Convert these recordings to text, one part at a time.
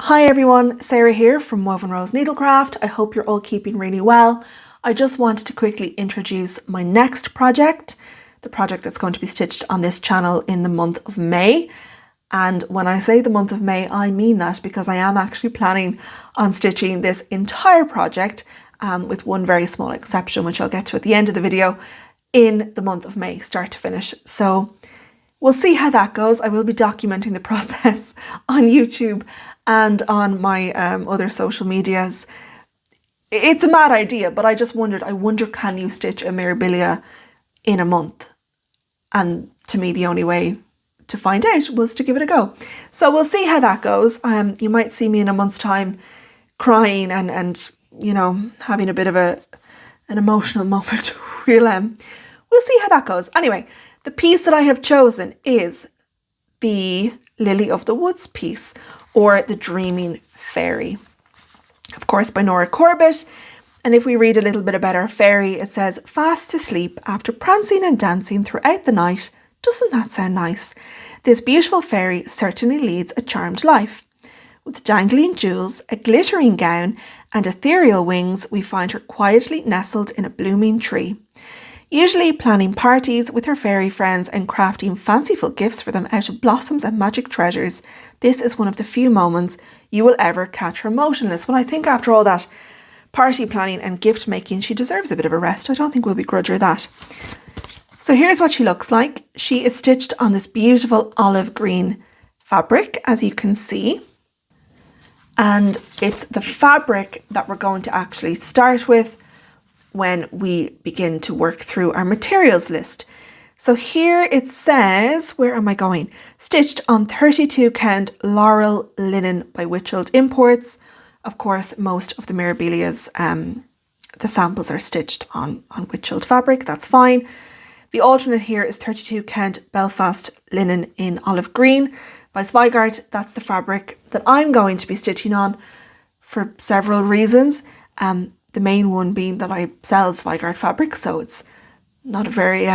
Hi everyone, Sarah here from Woven Rose Needlecraft. I hope you're all keeping really well. I just wanted to quickly introduce my next project, the project that's going to be stitched on this channel in the month of May. And when I say the month of May, I mean that because I am actually planning on stitching this entire project, with one very small exception, which I'll get to at the end of the video, in the month of May, start to finish. So we'll see how that goes. I will be documenting the process on YouTube and on my other social medias. It's a mad idea, but I just wondered, I wonder can you stitch a Mirabilia in a month? And to me, the only way to find out was to give it a go. So we'll see how that goes. You might see me in a month's time crying and you know, having a bit of an emotional moment. We'll see how that goes. Anyway, the piece that I have chosen is the Lily of the Woods piece, or the Dreaming Fairy, of course by Nora Corbett. And if we read a little bit about our fairy, it says, fast asleep after prancing and dancing throughout the night. Doesn't that sound nice? This beautiful fairy certainly leads a charmed life. With dangling jewels, a glittering gown, and ethereal wings, we find her quietly nestled in a blooming tree. Usually planning parties with her fairy friends and crafting fanciful gifts for them out of blossoms and magic treasures, this is one of the few moments you will ever catch her motionless. Well, I think after all that party planning and gift making, she deserves a bit of a rest. I don't think we'll begrudge her that. So here's what she looks like. She is stitched on this beautiful olive green fabric, as you can see. And it's the fabric that we're going to actually start with when we begin to work through our materials list. So here it says, where am I going? Stitched on 32 count Laurel linen by Whitfield Imports. Of course, most of the Mirabilias, the samples are stitched on Whitfield fabric. That's fine. The alternate here is 32 count Belfast linen in olive green by Zweigart. That's the fabric that I'm going to be stitching on for several reasons. The main one being that I sell Zweigart fabric, so it's not a very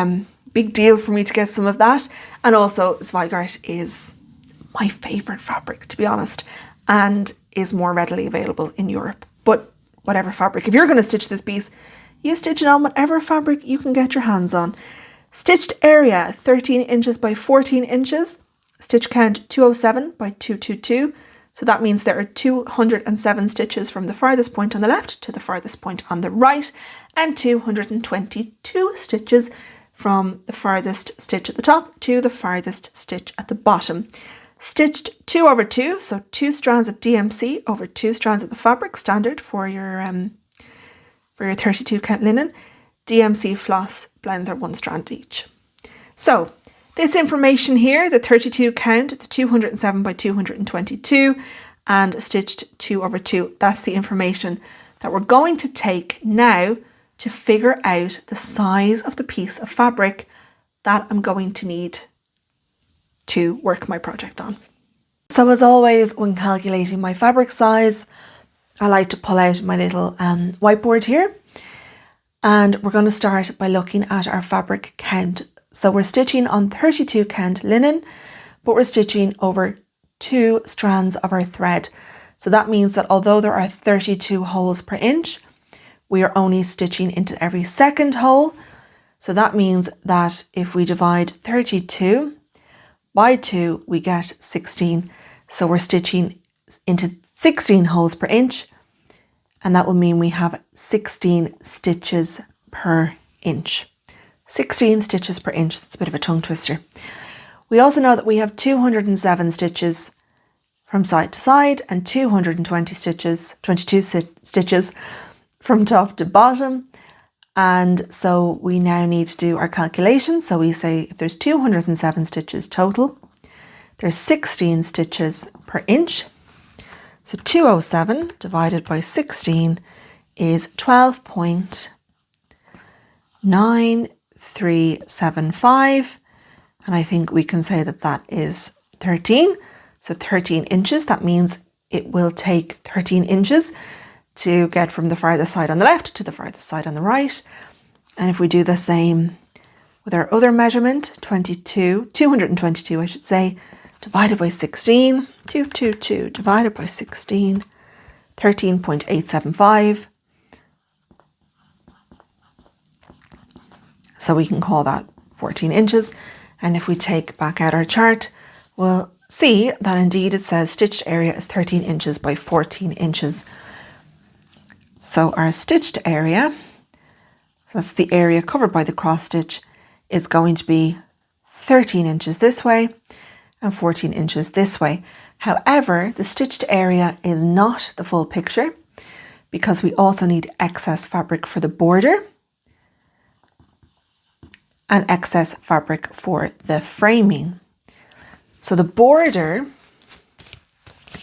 big deal for me to get some of that. And also Zweigart is my favourite fabric, to be honest, and is more readily available in Europe. But whatever fabric, if you're going to stitch this piece, you stitch it on whatever fabric you can get your hands on. Stitched area 13 inches by 14 inches. Stitch count 207 by 222. So that means there are 207 stitches from the farthest point on the left to the farthest point on the right, and 222 stitches from the farthest stitch at the top to the farthest stitch at the bottom. Stitched 2 over 2, so 2 strands of DMC over 2 strands of the fabric, standard for your 32 count linen. DMC floss blends are 1 strand each. So this information here, the 32 count, the 207 by 222, and stitched 2 over 2, that's the information that we're going to take now to figure out the size of the piece of fabric that I'm going to need to work my project on. So as always, when calculating my fabric size, I like to pull out my little whiteboard here, and we're going to start by looking at our fabric count. So we're stitching on 32 count linen, but we're stitching over 2 strands of our thread. So that means that although there are 32 holes per inch, we are only stitching into every second hole. So that means that if we divide 32 by 2, we get 16. So we're stitching into 16 holes per inch, and that will mean we have 16 stitches per inch. 16 stitches per inch. That's a bit of a tongue twister. We also know that we have 207 stitches from side to side and 220 stitches, 22 stitches from top to bottom. And so we now need to do our calculation. So we say if there's 207 stitches total, there's 16 stitches per inch. So 207 divided by 16 is 12.9375, and I think we can say that that is 13. So 13 inches, that means it will take 13 inches to get from the farthest side on the left to the farthest side on the right. And if we do the same with our other measurement, 222 I should say, divided by 16, 222 divided by 16, 13.875. So we can call that 14 inches. And if we take back out our chart, we'll see that indeed it says stitched area is 13 inches by 14 inches. So our stitched area, that's the area covered by the cross stitch, is going to be 13 inches this way and 14 inches this way. However, the stitched area is not the full picture because we also need excess fabric for the border and excess fabric for the framing. So the border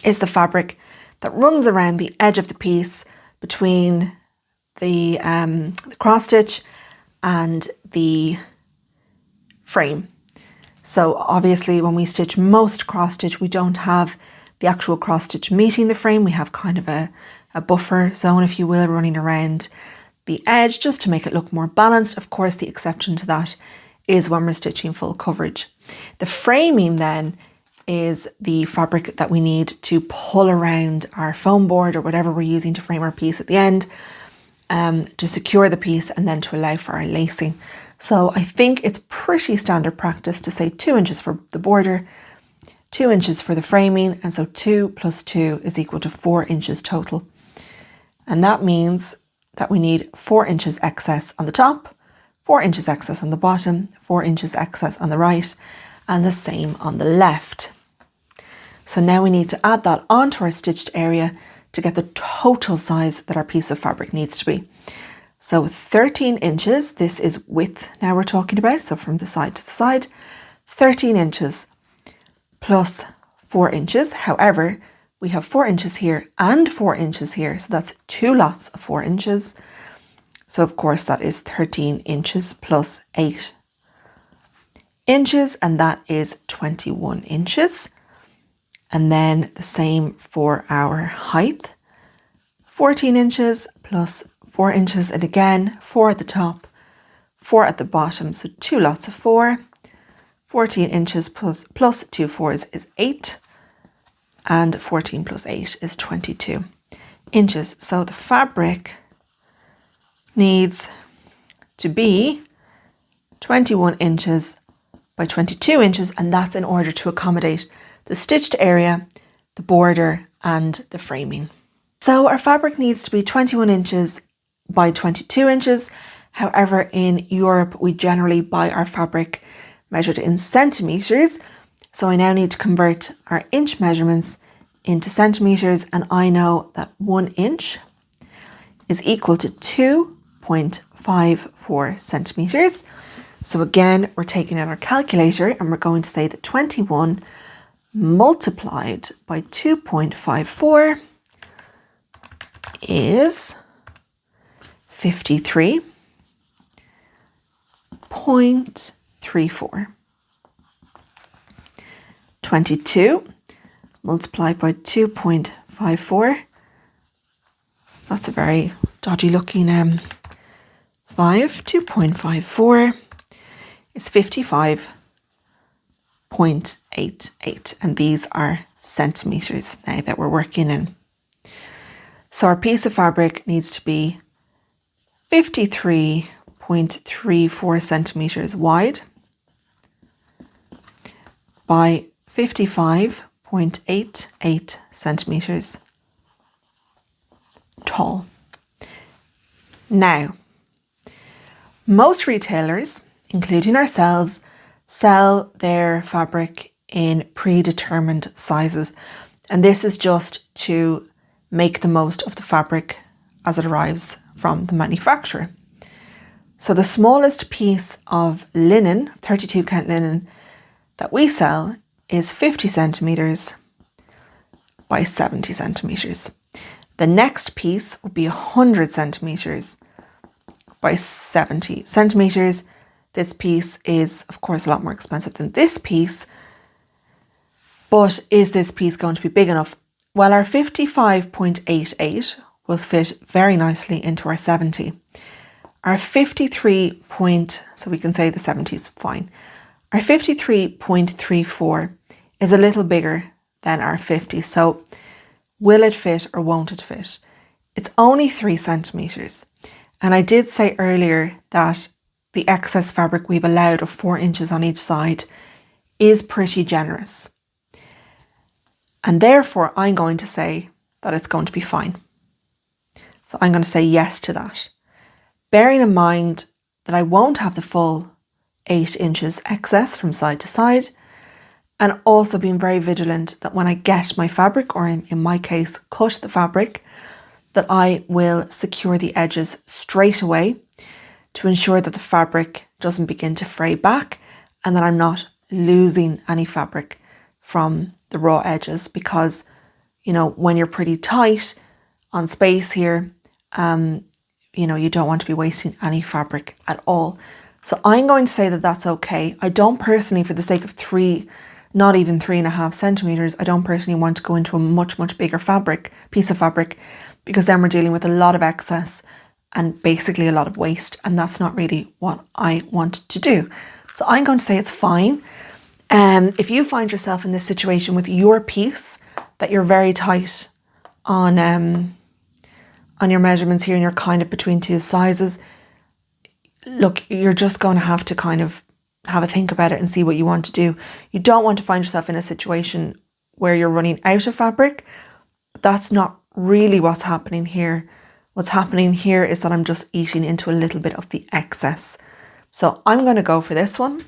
is the fabric that runs around the edge of the piece between the cross stitch and the frame. So obviously when we stitch most cross stitch, we don't have the actual cross stitch meeting the frame. We have kind of a buffer zone, if you will, running around the edge just to make it look more balanced. Of course, the exception to that is when we're stitching full coverage. The framing then is the fabric that we need to pull around our foam board or whatever we're using to frame our piece at the end, to secure the piece and then to allow for our lacing. So I think it's pretty standard practice to say 2 inches for the border, 2 inches for the framing, and so 2 plus 2 is equal to 4 inches total. And that means that we need 4 inches excess on the top, 4 inches excess on the bottom, 4 inches excess on the right, and the same on the left. So now we need to add that onto our stitched area to get the total size that our piece of fabric needs to be. So 13 inches, this is width now we're talking about, so from the side to the side, 13 inches plus 4 inches. However, we have 4 inches here and 4 inches here, so that's 2 lots of 4 inches. So of course that is 13 inches plus 8 inches, and that is 21 inches. And then the same for our height, 14 inches plus 4 inches, and again 4 at the top, 4 at the bottom, so 2 lots of 4. 14 inches plus 2 fours is 8, and 14 plus 8 is 22 inches. So the fabric needs to be 21 inches by 22 inches, and that's in order to accommodate the stitched area, the border, and the framing. So our fabric needs to be 21 inches by 22 inches. However, in Europe, we generally buy our fabric measured in centimetres. So I now need to convert our inch measurements into centimetres, and I know that 1 inch is equal to 2.54 centimetres. So again, we're taking out our calculator and we're going to say that 21 multiplied by 2.54 is 53.34. 22 multiplied by 2.54, that's a very dodgy looking 2.54 is 55.88, and these are centimetres now that we're working in. So our piece of fabric needs to be 53.34 centimetres wide by 55.88 centimetres tall. Now, most retailers, including ourselves, sell their fabric in predetermined sizes, and this is just to make the most of the fabric as it arrives from the manufacturer. So the smallest piece of linen, 32 count linen, that we sell is 50 centimetres by 70 centimetres. The next piece would be 100 centimetres by 70 centimetres. This piece is, of course, a lot more expensive than this piece. But is this piece going to be big enough? Well, our 55.88 will fit very nicely into our 70. Our 53 point, so we can say the 70 is fine. Our 53.34 is a little bigger than our 50. So will it fit or won't it fit? It's only 3 centimeters. And I did say earlier that the excess fabric we've allowed of 4 inches on each side is pretty generous. And therefore I'm going to say that it's going to be fine. So I'm going to say yes to that. Bearing in mind that I won't have the full 8 inches excess from side to side, and also being very vigilant that when I get my fabric, or in my case, cut the fabric, that I will secure the edges straight away to ensure that the fabric doesn't begin to fray back and that I'm not losing any fabric from the raw edges, because, you know, when you're pretty tight on space here, you know, you don't want to be wasting any fabric at all. So I'm going to say that that's okay. I don't personally, for the sake of 3, not even 3.5 centimeters, I don't personally want to go into a much bigger piece of fabric, because then we're dealing with a lot of excess and basically a lot of waste, and that's not really what I want to do. So I'm going to say it's fine. If you find yourself in this situation with your piece, that you're very tight on your measurements here and you're kind of between 2 sizes, look, you're just going to have to kind of have a think about it and see what you want to do. You don't want to find yourself in a situation where you're running out of fabric. That's not really what's happening here. What's happening here is that I'm just eating into a little bit of the excess. So I'm going to go for this one.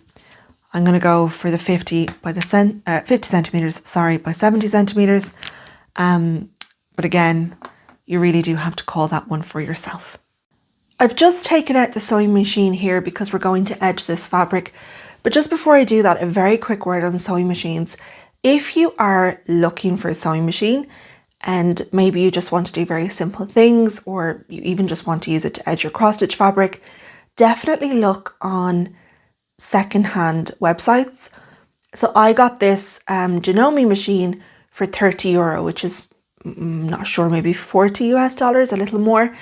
I'm going to go for the 50 centimeters, by 70 centimeters. But again, you really do have to call that one for yourself. I've just taken out the sewing machine here because we're going to edge this fabric. But just before I do that, a very quick word on sewing machines. If you are looking for a sewing machine and maybe you just want to do very simple things, or you even just want to use it to edge your cross stitch fabric, definitely look on secondhand websites. So I got this Janome machine for €30, which is, not sure, maybe $40 US, a little more.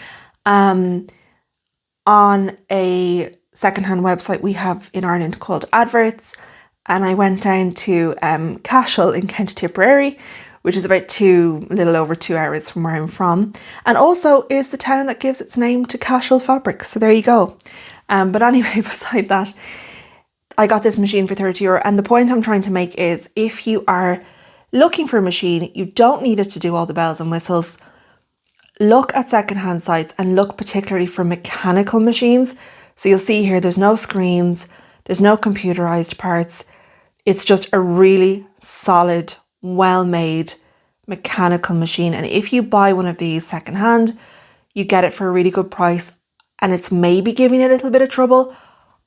On a secondhand website we have in Ireland called Adverts, and I went down to Cashel in County Tipperary, which is about a little over 2 hours from where I'm from, and also is the town that gives its name to Cashel fabric. So there you go. But anyway, beside that, I got this machine for €30, and the point I'm trying to make is, if you are looking for a machine, you don't need it to do all the bells and whistles. Look at secondhand sites and look particularly for mechanical machines. So you'll see here, there's no screens, there's no computerized parts. It's just a really solid, well-made mechanical machine. And if you buy one of these secondhand, you get it for a really good price, and it's maybe giving you a little bit of trouble.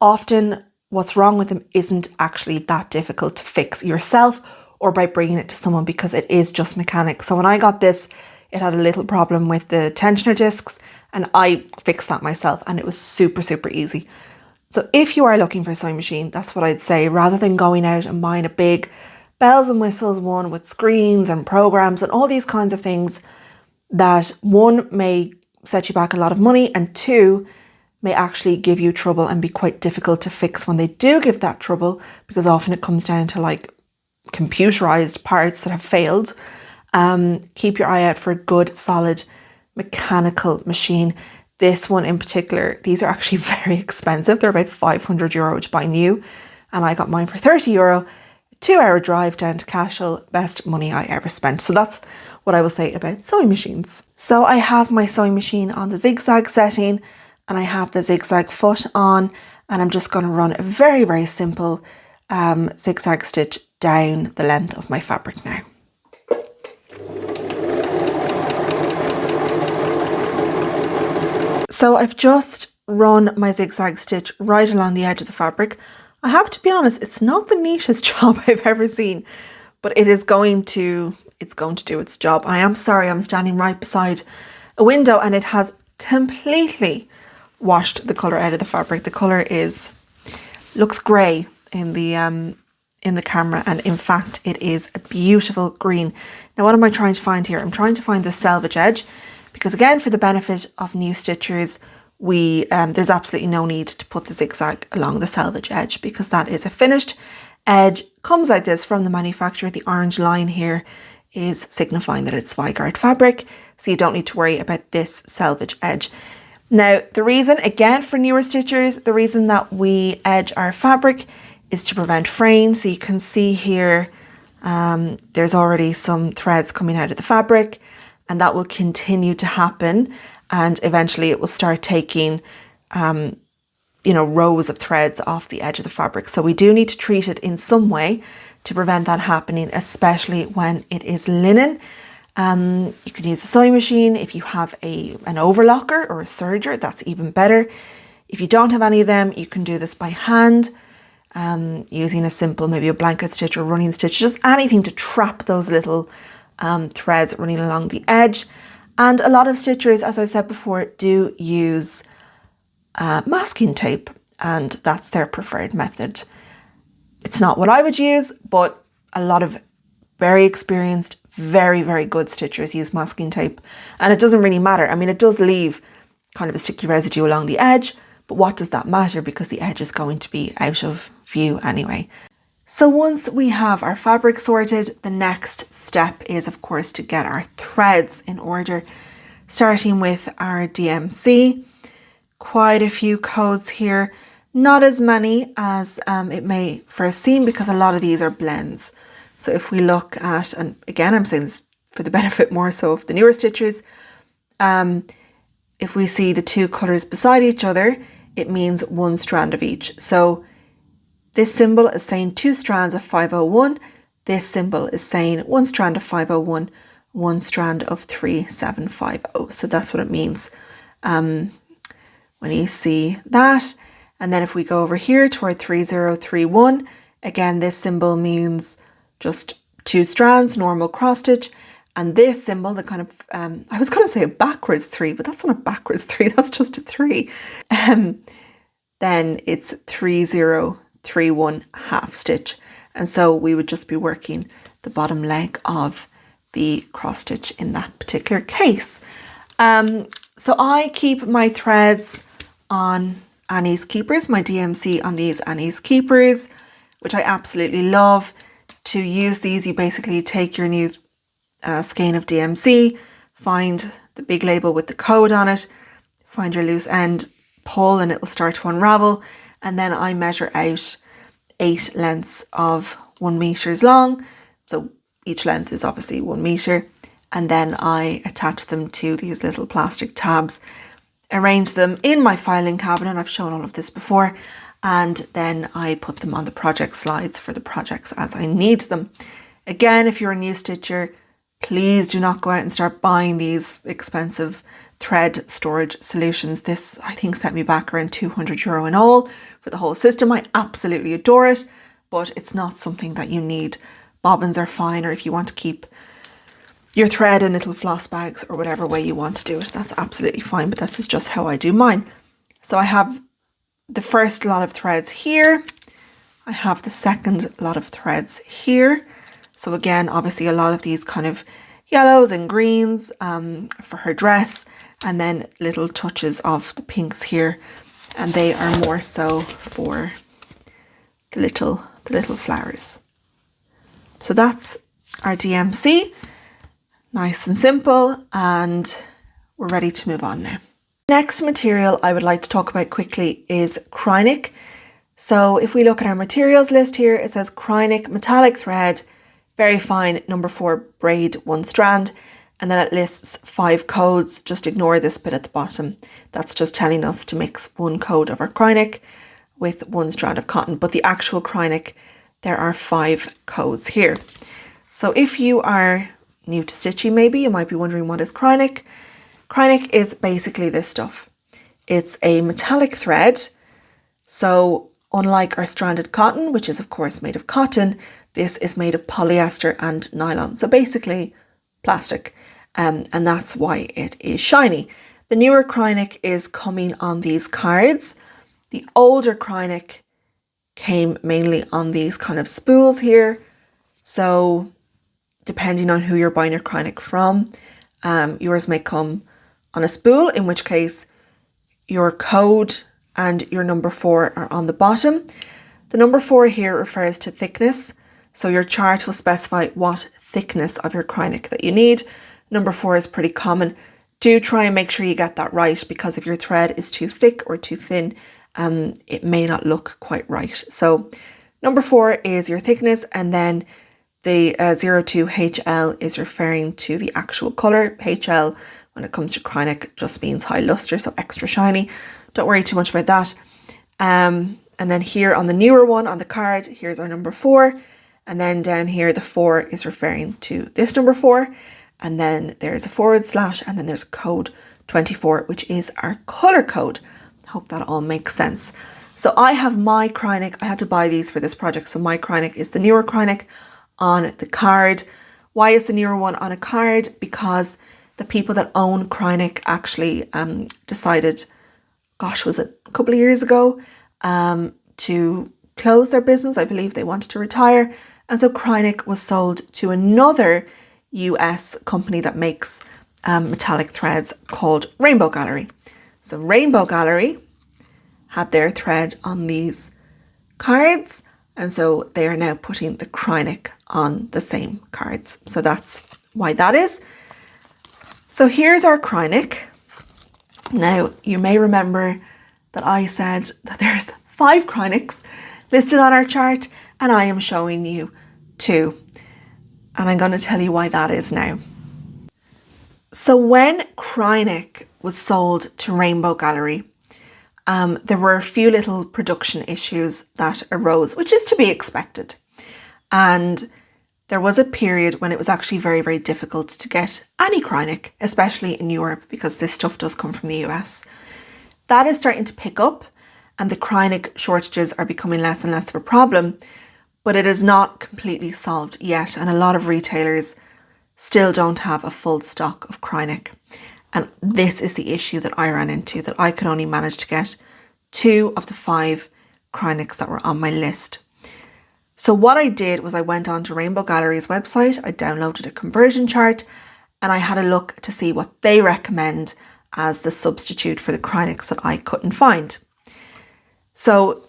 Often what's wrong with them isn't actually that difficult to fix yourself or by bringing it to someone, because it is just mechanics. So when I got this, it had a little problem with the tensioner discs, and I fixed that myself, and it was super easy. So if you are looking for a sewing machine, that's what I'd say, rather than going out and buying a big bells and whistles one with screens and programs and all these kinds of things that, one, may set you back a lot of money, and 2, may actually give you trouble and be quite difficult to fix when they do give that trouble, because often it comes down to like computerized parts that have failed. Keep your eye out for a good, solid mechanical machine. This one in particular, these are actually very expensive. They're about €500 to buy new, and I got mine for €30. 2-hour drive down to Cashel, best money I ever spent. So that's what I will say about sewing machines. So I have my sewing machine on the zigzag setting, and I have the zigzag foot on, and I'm just going to run a very simple zigzag stitch down the length of my fabric now. So I've just run my zigzag stitch right along the edge of the fabric. I have to be honest, it's not the neatest job I've ever seen, but it's going to do its job. I am sorry, I'm standing right beside a window and it has completely washed the colour out of the fabric. The colour looks grey in the camera, and in fact it is a beautiful green. Now what am I trying to find here? I'm trying to find the selvage edge, because again, for the benefit of new stitchers, there's absolutely no need to put the zigzag along the selvage edge, because that is a finished edge comes like this from the manufacturer. The orange line here is signifying that it's Zweigart fabric, so you don't need to worry about this selvage edge. Now, the reason, again, for newer stitchers, the reason that we edge our fabric is to prevent fraying. So you can see here, there's already some threads coming out of the fabric, and that will continue to happen. And eventually it will start taking, rows of threads off the edge of the fabric. So we do need to treat it in some way to prevent that happening, especially when it is linen. You can use a sewing machine. If you have an overlocker or a serger, that's even better. If you don't have any of them, you can do this by hand, using a simple, maybe a blanket stitch or running stitch, just anything to trap those little threads running along the edge. And a lot of stitchers, as I've said before, do use masking tape, and that's their preferred method. It's not what I would use, but a lot of very experienced, very, very good stitchers use masking tape, and it doesn't really matter. I mean, it does leave kind of a sticky residue along the edge, but what does that matter, because the edge is going to be out of view anyway. So once we have our fabric sorted, the next step is, of course, to get our threads in order, starting with our DMC. Quite a few codes here, not as many as it may first seem, because a lot of these are blends. So if we look at, and again, I'm saying this for the benefit more so of the newer stitchers, if we see the two colours beside each other, it means one strand of each. So this symbol is saying 2 strands of 501. This symbol is saying 1 strand of 501, 1 strand of 3750. So that's what it means when you see that. And then if we go over here to our 3031, again, this symbol means just 2 strands, normal cross stitch. And this symbol, the kind of, I was going to say a backwards 3, but that's not a backwards 3, that's just a 3. Then it's 3031 half stitch. And so we would just be working the bottom leg of the cross stitch in that particular case. So I keep my threads on Annie's Keepers, my DMC on these Annie's Keepers, which I absolutely love. To use these, you basically take your new skein of DMC, find the big label with the code on it, find your loose end, pull, and it will start to unravel. And then I measure out 8 lengths of 1 meter long. So each length is obviously 1 meter. And then I attach them to these little plastic tabs, arrange them in my filing cabinet. I've shown all of this before. And then I put them on the project slides for the projects as I need them. Again, if you're a new stitcher, please do not go out and start buying these expensive thread storage solutions. This, I think, set me back around €200 in all for the whole system. I absolutely adore it, but it's not something that you need. Bobbins are fine, or if you want to keep your thread in little floss bags or whatever way you want to do it, that's absolutely fine, but this is just how I do mine. So I have the first lot of threads here. I have the second lot of threads here. So again, obviously a lot of these kind of yellows and greens for her dress, and then little touches of the pinks here, and they are more so for the little flowers. So that's our DMC, nice and simple, and we're ready to move on now. Next material I would like to talk about quickly is Kreinik. So if we look at our materials list here, it says Kreinik metallic thread, very fine, number 4 braid 1 strand, and then it lists 5 codes. Just ignore this bit at the bottom. That's just telling us to mix 1 code of our Kreinik with 1 strand of cotton, but the actual Kreinik, there are 5 codes here. So if you are new to stitching, maybe you might be wondering, what is Kreinik? Kreinik is basically this stuff. It's a metallic thread. So unlike our stranded cotton, which is of course made of cotton, this is made of polyester and nylon. So basically plastic. And that's why it is shiny. The newer Kreinik is coming on these cards. The older Kreinik came mainly on these kind of spools here. So depending on who you're buying your Kreinik from, yours may come on a spool, in which case your code and your number 4 are on the bottom. The number 4 here refers to thickness. So your chart will specify what thickness of your Kreinik that you need. Number 4 is pretty common. Do try and make sure you get that right, because if your thread is too thick or too thin, it may not look quite right. So number 4 is your thickness, and then the 02 HL is referring to the actual colour. HL, when it comes to Kreinik, just means high luster, so extra shiny. Don't worry too much about that. And then here on the newer one on the card, here's our number 4. And then down here, the 4 is referring to this number 4. And then there's a /, and then there's code 24, which is our colour code. Hope that all makes sense. So I have my Kreinik. I had to buy these for this project. So my Kreinik is the newer Kreinik on the card. Why is the newer one on a card? Because the people that own Kreinik actually decided, gosh, was it a couple of years ago, to close their business. I believe they wanted to retire. And so Kreinik was sold to another US company that makes metallic threads called Rainbow Gallery. So Rainbow Gallery had their thread on these cards, and so they are now putting the Kreinik on the same cards. So that's why that is. So here's our Kreinik. Now, you may remember that I said that there's 5 Kreiniks listed on our chart, and I am showing you 2. And I'm going to tell you why that is now. So when Kreinik was sold to Rainbow Gallery, there were a few little production issues that arose, which is to be expected. And there was a period when it was actually very, very difficult to get any Kreinik, especially in Europe, because this stuff does come from the US. That is starting to pick up, and the Kreinik shortages are becoming less and less of a problem, but it is not completely solved yet. And a lot of retailers still don't have a full stock of Kreinik. And this is the issue that I ran into, that I could only manage to get 2 of the 5 Kreiniks that were on my list. So what I did was I went on to Rainbow Gallery's website, I downloaded a conversion chart, and I had a look to see what they recommend as the substitute for the Kreiniks that I couldn't find. So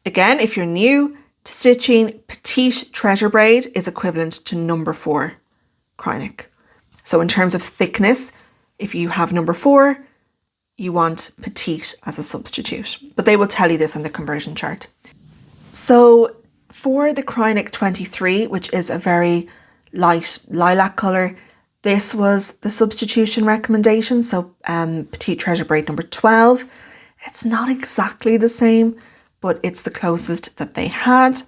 again, if you're new to stitching, petite treasure braid is equivalent to number 4 Kreinik. So in terms of thickness, if you have number 4, you want petite as a substitute, but they will tell you this on the conversion chart. So for the Kreinik 23, which is a very light lilac colour, this was the substitution recommendation. So petite treasure braid number 12. It's not exactly the same, but it's the closest that they had.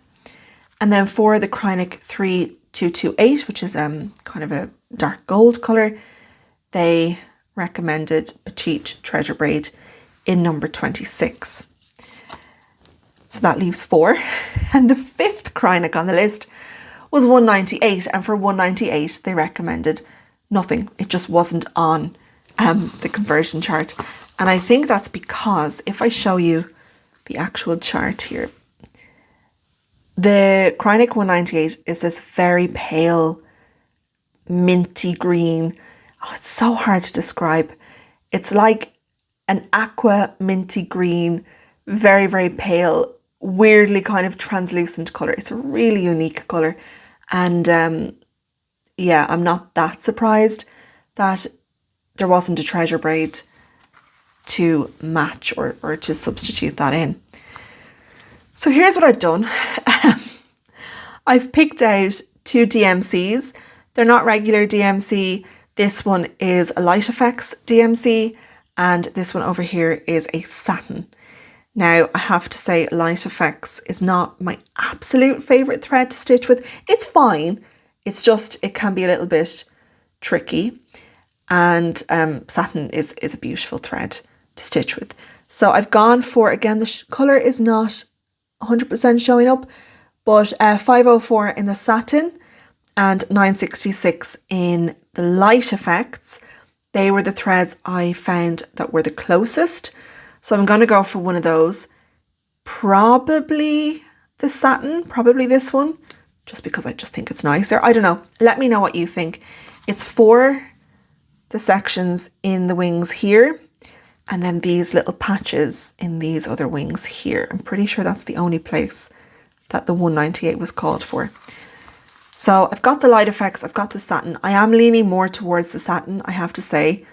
And then for the Kreinik 3228, which is kind of a dark gold colour, they recommended petite treasure braid in number 26. So that leaves 4. And the 5th Kreinik on the list was 198. And for 198, they recommended nothing. It just wasn't on the conversion chart. And I think that's because if I show you the actual chart here, the Kreinik 198 is this very pale, minty green. Oh, it's so hard to describe. It's like an aqua minty green, very, very pale, weirdly kind of translucent colour. It's a really unique colour. And yeah, I'm not that surprised that there wasn't a treasure braid to match or to substitute that in. So here's what I've done. I've picked out 2 DMCs. They're not regular DMC. This one is a Light Effects DMC, and this one over here is a satin. Now, I have to say Light Effects is not my absolute favourite thread to stitch with. It's fine. It's just, it can be a little bit tricky. And satin is a beautiful thread to stitch with. So I've gone for, again, the colour is not 100% showing up, but 504 in the satin and 966 in the Light Effects. They were the threads I found that were the closest. So I'm going to go for one of those. Probably the satin, probably this one, just because I just think it's nicer. I don't know. Let me know what you think. It's for the sections in the wings here, and then these little patches in these other wings here. I'm pretty sure that's the only place that the 198 was called for. So I've got the light effects, I've got the satin. I am leaning more towards the satin, I have to say.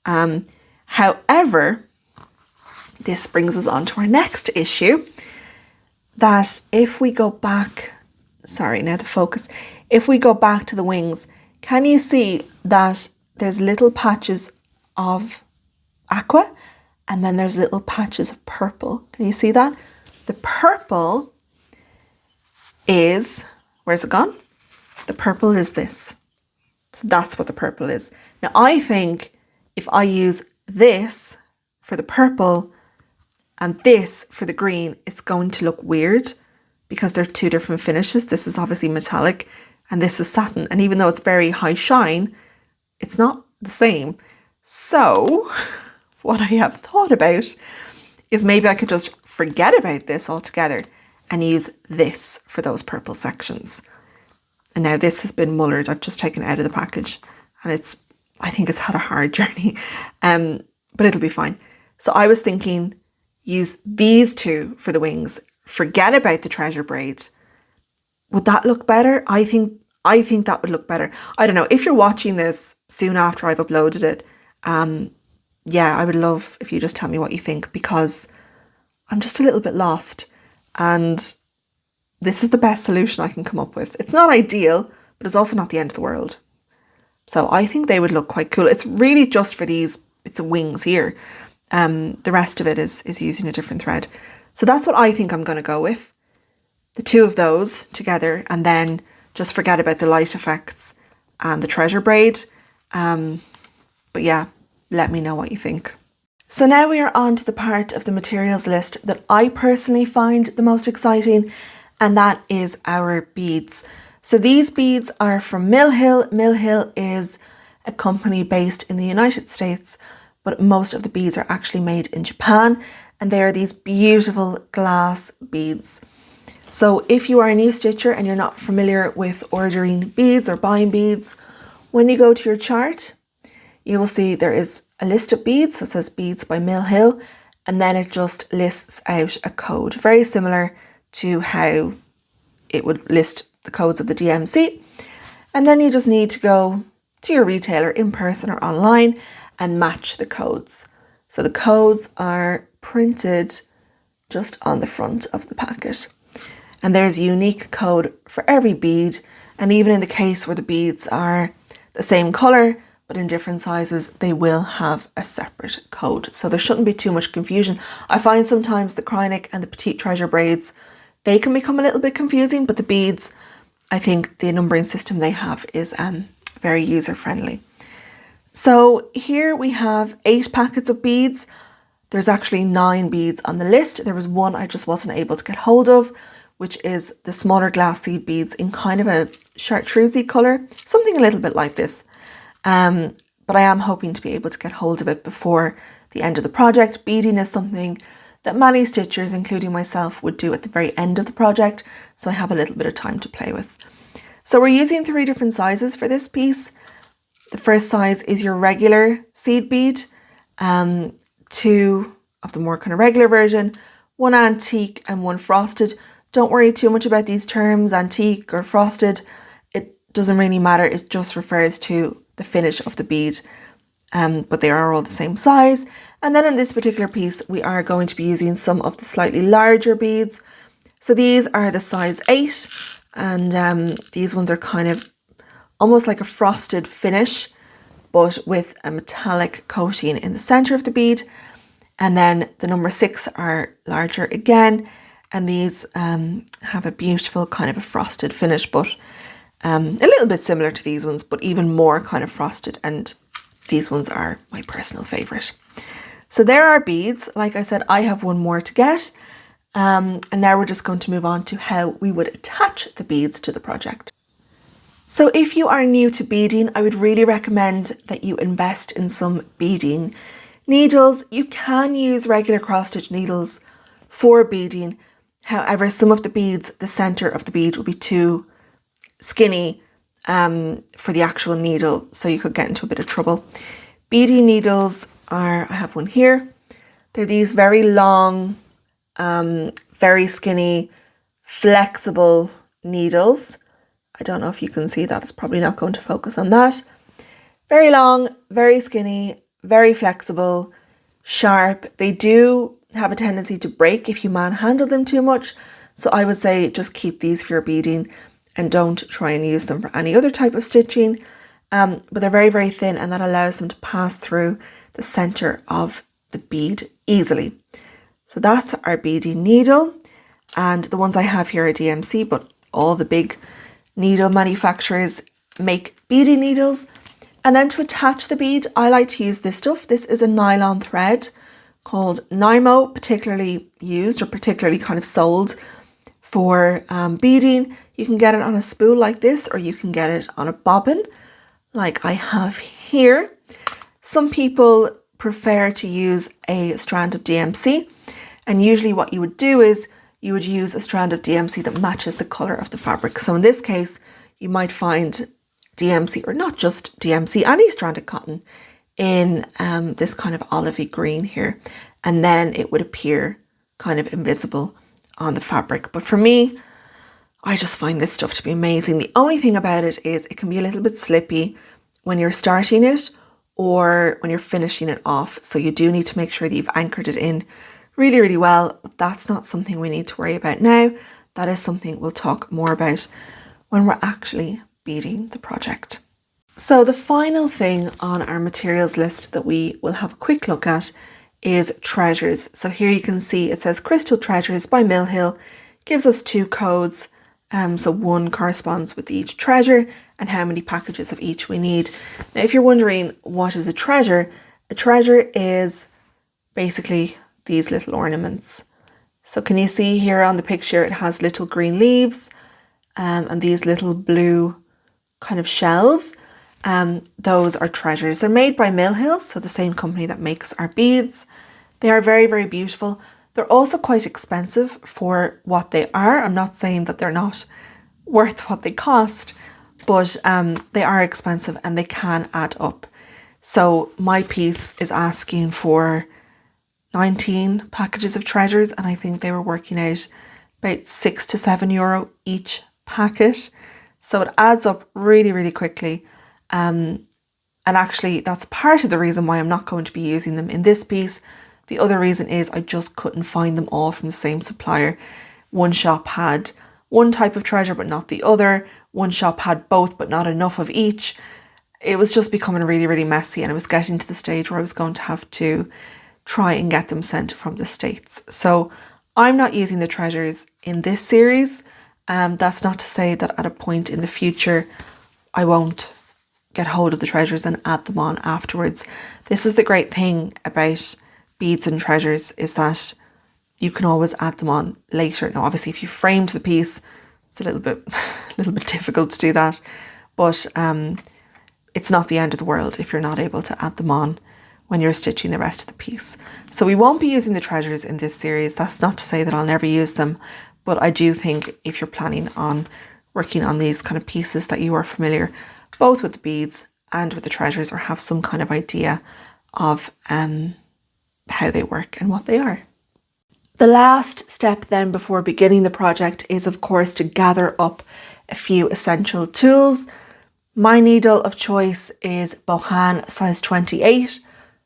However, this brings us on to our next issue, that if we go back, sorry, now the focus, if we go back to the wings, can you see that there's little patches of aqua and then there's little patches of purple? Can you see that? The purple is, where's it gone? The purple is this. So that's what the purple is. Now I think if I use this for the purple and this for the green, it's going to look weird because they're two different finishes. This is obviously metallic and this is satin. And even though it's very high shine, it's not the same. So what I have thought about is maybe I could just forget about this altogether and use this for those purple sections. And now this has been mullered. I've just taken it out of the package and I think it's had a hard journey, but it'll be fine. So I was thinking, use these two for the wings, forget about the treasure braid. Would that look better? I think that would look better. I don't know, if you're watching this soon after I've uploaded it, yeah, I would love if you just tell me what you think, because I'm just a little bit lost and this is the best solution I can come up with. It's not ideal, but it's also not the end of the world. So I think they would look quite cool. It's really just for these bits of wings here. The rest of it is using a different thread. So that's what I think I'm going to go with. The two of those together, and then just forget about the light effects and the treasure braid. But yeah, let me know what you think. So now we are on to the part of the materials list that I personally find the most exciting, and that is our beads. So these beads are from Mill Hill. Mill Hill is a company based in the United States, but most of the beads are actually made in Japan, and they are these beautiful glass beads. So if you are a new stitcher and you're not familiar with ordering beads or buying beads, when you go to your chart, you will see there is a list of beads. So it says beads by Mill Hill, and then it just lists out a code, very similar to how it would list the codes of the DMC. And then you just need to go to your retailer in person or online and match the codes. So the codes are printed just on the front of the packet. And there's a unique code for every bead. And even in the case where the beads are the same colour, but in different sizes, they will have a separate code. So there shouldn't be too much confusion. I find sometimes the Kreinik and the Petite Treasure braids, they can become a little bit confusing, but the beads, I think the numbering system they have is very user-friendly. So here we have 8 packets of beads. There's actually 9 beads on the list. There was one I just wasn't able to get hold of, which is the smaller glass seed beads in kind of a chartreusey colour, something a little bit like this. But I am hoping to be able to get hold of it before the end of the project. Beading is something that many stitchers, including myself, would do at the very end of the project, so I have a little bit of time to play with. So we're using 3 different sizes for this piece. The first size is your regular seed bead, 2 of the more kind of regular version, 1 antique and 1 frosted. Don't worry too much about these terms, antique or frosted. It doesn't really matter, it just refers to the finish of the bead, but they are all the same size. And then in this particular piece, we are going to be using some of the slightly larger beads. So these are the size 8, and these ones are kind of almost like a frosted finish, but with a metallic coating in the center of the bead. And then the number 6 are larger again, and these have a beautiful kind of a frosted finish, but a little bit similar to these ones, but even more kind of frosted, and these ones are my personal favorite. So there are beads. Like I said, I have 1 more to get, and now we're just going to move on to how we would attach the beads to the project. So if you are new to beading, I would really recommend that you invest in some beading needles. You can use regular cross stitch needles for beading. However, some of the beads, the center of the bead will be too skinny for the actual needle, so you could get into a bit of trouble. Beading needles are, I have one here. They're these very long, very skinny, flexible needles. I don't know if you can see that. It's probably not going to focus on that. Very long, very skinny, very flexible, sharp. They do have a tendency to break if you manhandle them too much. So I would say just keep these for your beading and don't try and use them for any other type of stitching. But they're very, very thin, and that allows them to pass through the center of the bead easily. So that's our beading needle. And the ones I have here are DMC, but all the big needle manufacturers make beading needles. And then to attach the bead, I like to use this stuff. This is a nylon thread called Nymo, particularly used or particularly kind of sold for beading. You can get it on a spool like this, or you can get it on a bobbin like I have here. Some people prefer to use a strand of DMC, and usually what you would do is you would use a strand of DMC that matches the colour of the fabric. So in this case, you might find DMC, or not just DMC, any stranded cotton in this kind of olivey green here, and then it would appear kind of invisible on the fabric. But for me, I just find this stuff to be amazing. The only thing about it is it can be a little bit slippy when you're starting it or when you're finishing it off. So you do need to make sure that you've anchored it in really, really well. But that's not something we need to worry about now. That is something we'll talk more about when we're actually beading the project. So the final thing on our materials list that we will have a quick look at is treasures. So here you can see it says Crystal Treasures by Mill Hill. Gives us 2 codes. So one corresponds with each treasure and how many packages of each we need. Now, if you're wondering what is a treasure is basically these little ornaments. So can you see here on the picture, it has little green leaves and these little blue kind of shells. Those are treasures. They're made by Mill Hill, so the same company that makes our beads. They are very, very beautiful. They're also quite expensive for what they are. I'm not saying that they're not worth what they cost, but they are expensive and they can add up. So my piece is asking for 19 packages of treasures, and I think they were working out about €6 to €7 each packet. So it adds up really, really quickly. And actually that's part of the reason why I'm not going to be using them in this piece. The other reason is I just couldn't find them all from the same supplier. One shop had one type of treasure but not the other. One shop had both but not enough of each. It was just becoming really, really messy, and it was getting to the stage where I was going to have to try and get them sent from the States. So I'm not using the treasures in this series. That's not to say that at a point in the future I won't get hold of the treasures and add them on afterwards. This is the great thing about beads and treasures, is that you can always add them on later. Now, obviously, if you framed the piece, it's a little bit difficult to do that, but it's not the end of the world if you're not able to add them on when you're stitching the rest of the piece. So we won't be using the treasures in this series. That's not to say that I'll never use them, but I do think if you're planning on working on these kind of pieces, that you are familiar both with the beads and with the treasures, or have some kind of idea of how they work and what they are. The last step then before beginning the project is, of course, to gather up a few essential tools. My needle of choice is Bohan size 28.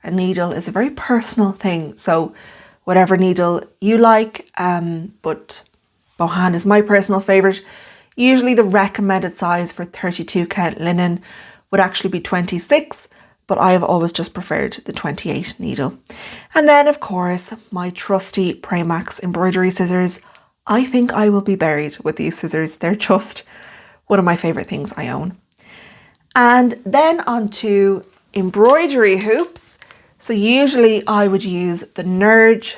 A needle is a very personal thing, so whatever needle you like, but Bohan is my personal favourite. Usually the recommended size for 32 count linen would actually be 26, but I have always just preferred the 28 needle. And then, of course, my trusty Premax embroidery scissors. I think I will be buried with these scissors. They're just one of my favourite things I own. And then onto embroidery hoops. So usually I would use the Nerge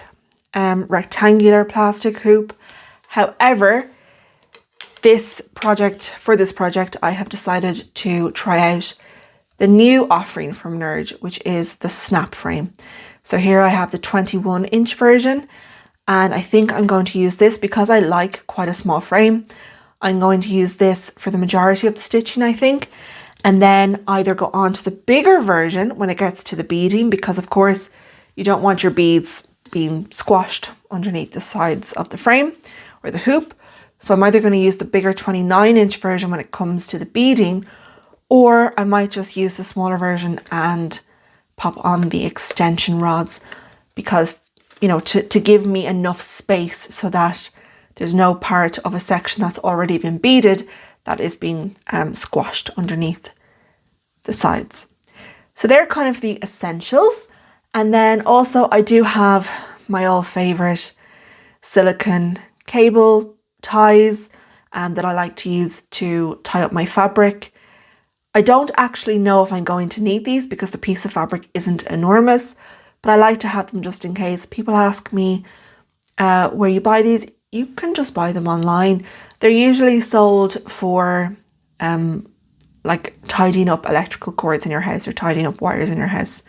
rectangular plastic hoop. However, for this project, I have decided to try out the new offering from Nerge, which is the snap frame. So here I have the 21-inch version, and I think I'm going to use this because I like quite a small frame. I'm going to use this for the majority of the stitching, I think, and then either go on to the bigger version when it gets to the beading, because of course you don't want your beads being squashed underneath the sides of the frame or the hoop. So I'm either going to use the bigger 29-inch version when it comes to the beading, or I might just use the smaller version and pop on the extension rods, because, you know, to give me enough space so that there's no part of a section that's already been beaded that is being squashed underneath the sides. So they're kind of the essentials. And then also I do have my old favorite silicone cable ties that I like to use to tie up my fabric. I don't actually know if I'm going to need these because the piece of fabric isn't enormous, but I like to have them just in case. People ask me where you buy these. You can just buy them online. They're usually sold for like tidying up electrical cords in your house or tidying up wires in your house.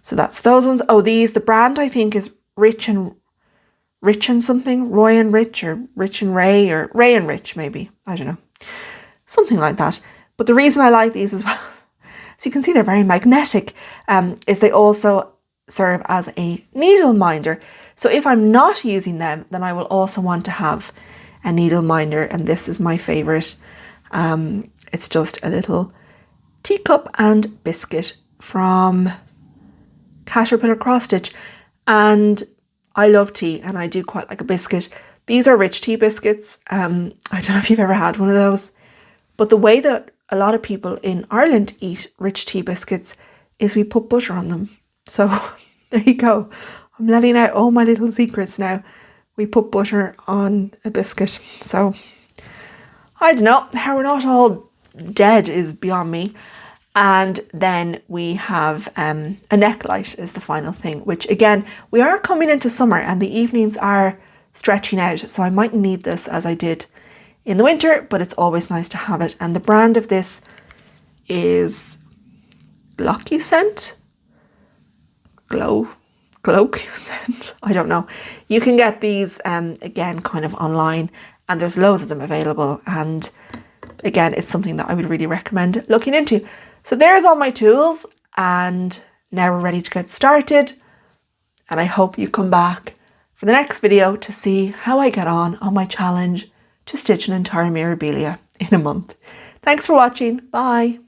So that's those ones. Oh, these, the brand I think is Rich and something, Roy and Rich, or Rich and Ray, or Ray and Rich maybe. I don't know. Something like that. But the reason I like these as well, so you can see they're very magnetic, is they also serve as a needle minder. So if I'm not using them, then I will also want to have a needle minder, and this is my favorite. It's just a little teacup and biscuit from Caterpillar Cross Stitch, and I love tea and I do quite like a biscuit. These are rich tea biscuits. I don't know if you've ever had one of those, but the way that a lot of people in Ireland eat rich tea biscuits is we put butter on them. So there you go. I'm letting out all my little secrets now. We put butter on a biscuit. So I don't know, how we're not all dead is beyond me. And then we have a neck light is the final thing, which again, we are coming into summer and the evenings are stretching out. So I might need this as I did in the winter, but it's always nice to have it. And the brand of this is Glocuscent? Glocuscent? I don't know. You can get these again kind of online, and there's loads of them available. And again, it's something that I would really recommend looking into. So there's all my tools, and now we're ready to get started. And I hope you come back for the next video to see how I get on my challenge to stitch an entire Mirabilia in a month. Thanks for watching. Bye.